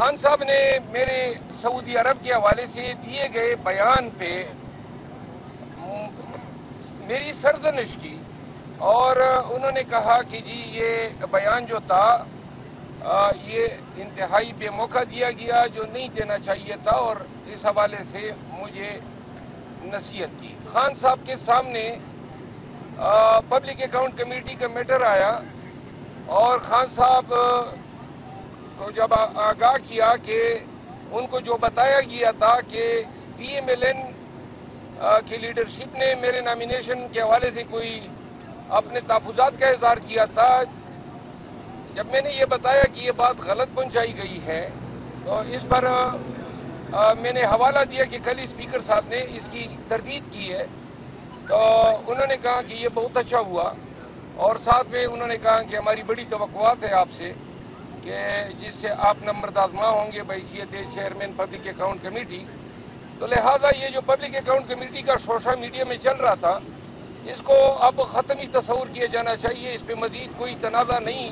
خان صاحب نے میرے سعودی عرب کے حوالے سے دیے گئے بیان پہ میری سرزنش کی، اور انہوں نے کہا کہ جی یہ بیان جو تھا یہ انتہائی بے موقع دیا گیا، جو نہیں دینا چاہیے تھا، اور اس حوالے سے مجھے نصیحت کی۔ خان صاحب کے سامنے پبلک اکاؤنٹ کمیٹی کا میٹر آیا، اور خان صاحب کو جب آگاہ کیا کہ ان کو جو بتایا گیا تھا کہ پی ایم ایل این کی لیڈرشپ نے میرے نامینیشن کے حوالے سے کوئی اپنے تحفظات کا اظہار کیا تھا، جب میں نے یہ بتایا کہ یہ بات غلط پہنچائی گئی ہے، تو اس پر میں نے حوالہ دیا کہ کل اسپیکر صاحب نے اس کی تردید کی ہے، تو انہوں نے کہا کہ یہ بہت اچھا ہوا، اور ساتھ میں انہوں نے کہا کہ ہماری بڑی توقعات ہے آپ سے کہ جس سے آپ نمبردازماں ہوں گے بحیثیت چیئرمین پبلک اکاؤنٹ کمیٹی۔ تو لہٰذا یہ جو پبلک اکاؤنٹ کمیٹی کا شوشہ میڈیا میں چل رہا تھا، اس کو اب ختم ہی تصور کیا جانا چاہیے، اس پہ مزید کوئی تنازع نہیں